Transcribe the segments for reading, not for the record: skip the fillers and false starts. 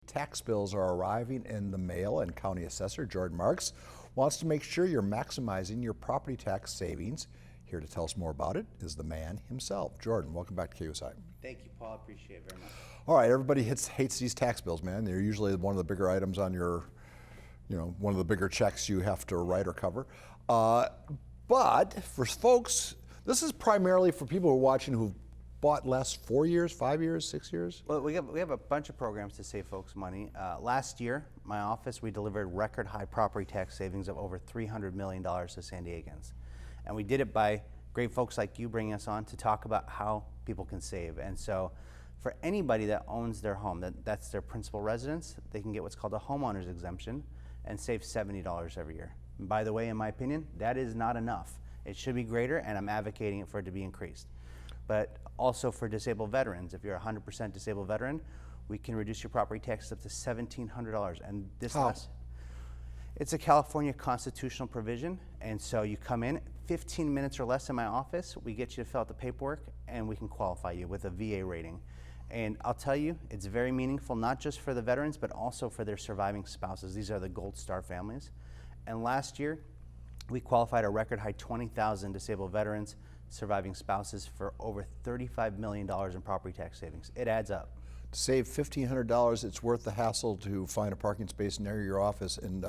Tax bills are arriving in the mail, and County Assessor Jordan Marks wants to make sure you're maximizing your property tax savings. Here to tell us more about it is the man himself. Jordan, welcome back to KUSI. Thank you, Paul. I appreciate it very much. All right, everybody hates these tax bills, man. They're usually one of the bigger items on your, one of the bigger checks you have to write or cover. But for folks, this is primarily for people who are watching who've bought less 4 years, 5 years, 6 years? Well, we have a bunch of programs to save folks money. Last year, my office, we delivered record high property tax savings of over $300 million to San Diegans. And we did it by great folks like you bringing us on to talk about how people can save. And so for anybody that owns their home, that's their principal residence, they can get what's called a homeowners exemption and save $70 every year. And by the way, in my opinion, that is not enough. It should be greater, and I'm advocating for it to be increased. But also for disabled veterans, if you're a 100% disabled veteran, we can reduce your property taxes up to $1,700. And this it's a California constitutional provision, and so you come in 15 minutes or less in my office, we get you to fill out the paperwork, and we can qualify you with a VA rating. And I'll tell you, it's very meaningful, not just for the veterans, but also for their surviving spouses. These are the Gold Star families. And last year, we qualified a record high 20,000 disabled veterans, surviving spouses for over $35 million in property tax savings. It adds up. To save $1,500, it's worth the hassle to find a parking space near your office and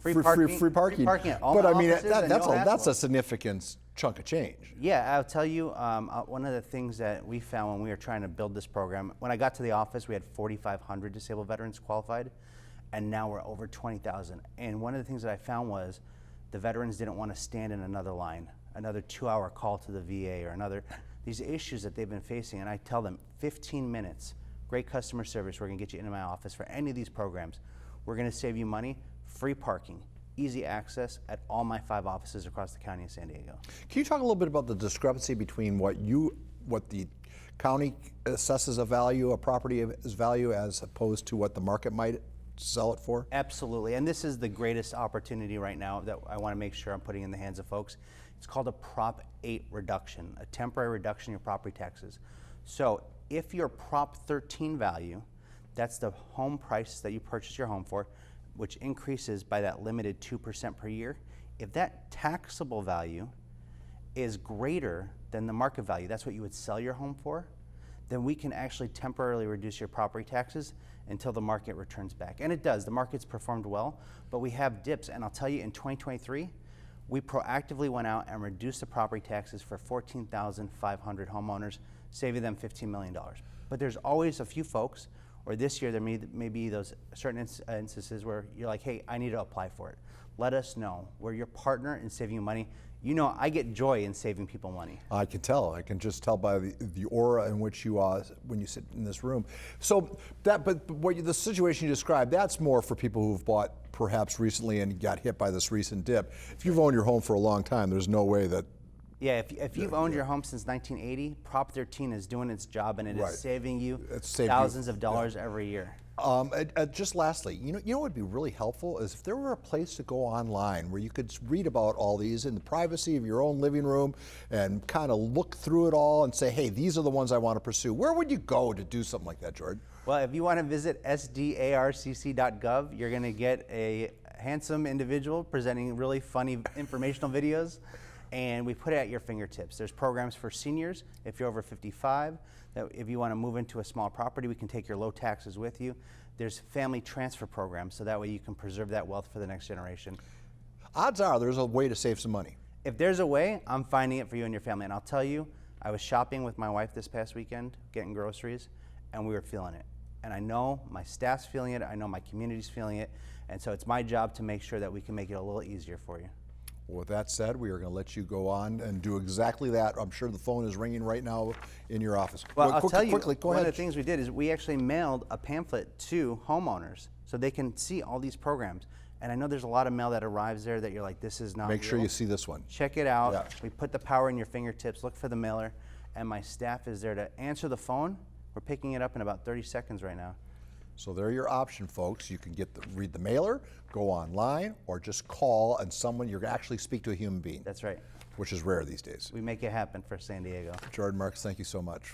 free parking. But I mean, that's a significant chunk of change. Yeah, I'll tell you, one of the things that we found when we were trying to build this program, when I got to the office, we had 4,500 disabled veterans qualified, and now we're over 20,000. And one of the things that I found was the veterans didn't want to stand in another line, another 2-hour call to the VA or these issues that they've been facing. And I tell them 15 minutes, great customer service, we're gonna get you into my office for any of these programs. We're gonna save you money, free parking, easy access at all my 5 offices across the county of San Diego. Can you talk a little bit about the discrepancy between what the county assesses a property as value as opposed to what the market might sell it for? Absolutely, and this is the greatest opportunity right now that I want to make sure I'm putting in the hands of folks. It's called a Prop 8 reduction, a temporary reduction in your property taxes. So if your Prop 13 value, that's the home price that you purchase your home for, which increases by that limited 2% per year, if that taxable value is greater than the market value, that's what you would sell your home for, then we can actually temporarily reduce your property taxes until the market returns back. And it does, the market's performed well, but we have dips. And I'll tell you, in 2023, we proactively went out and reduced the property taxes for 14,500 homeowners, saving them $15 million. But there's always a few folks, or this year there may be those certain instances where you're like, hey, I need to apply for it. Let us know. We're your partner in saving you money. You know, I get joy in saving people money. I can tell. I can just tell by the aura in which you when you sit in this room. So the situation you described, that's more for people who've bought perhaps recently and got hit by this recent dip. If you've owned your home for a long time, there's no way that. Yeah, if you've owned your home since 1980, Prop 13 is doing its job, and it is saving you thousands of dollars every year. Just lastly, you know what would be really helpful is if there were a place to go online where you could read about all these in the privacy of your own living room and kind of look through it all and say, hey, these are the ones I want to pursue. Where would you go to do something like that, Jordan? Well, if you want to visit sdarcc.gov, you're going to get a handsome individual presenting really funny informational videos, and we put it at your fingertips. There's programs for seniors if you're over 55. That if you want to move into a small property, we can take your low taxes with you. There's family transfer programs, so that way you can preserve that wealth for the next generation. Odds are there's a way to save some money. If there's a way, I'm finding it for you and your family. And I'll tell you, I was shopping with my wife this past weekend, getting groceries, and we were feeling it. And I know my staff's feeling it, I know my community's feeling it, and so it's my job to make sure that we can make it a little easier for you. With that said, we are going to let you go on and do exactly that. I'm sure the phone is ringing right now in your office. Well, I'll tell you, one of the things we did is we actually mailed a pamphlet to homeowners so they can see all these programs. And I know there's a lot of mail that arrives there that you're like, this is not Make real. sure you see this one. Check it out. Yeah. We put the power in your fingertips. Look for the mailer. And my staff is there to answer the phone. We're picking it up in about 30 seconds right now. So there are your option, folks. You can read the mailer, go online, or just call and you actually speak to a human being. That's right. Which is rare these days. We make it happen for San Diego. Jordan Marks, thank you so much.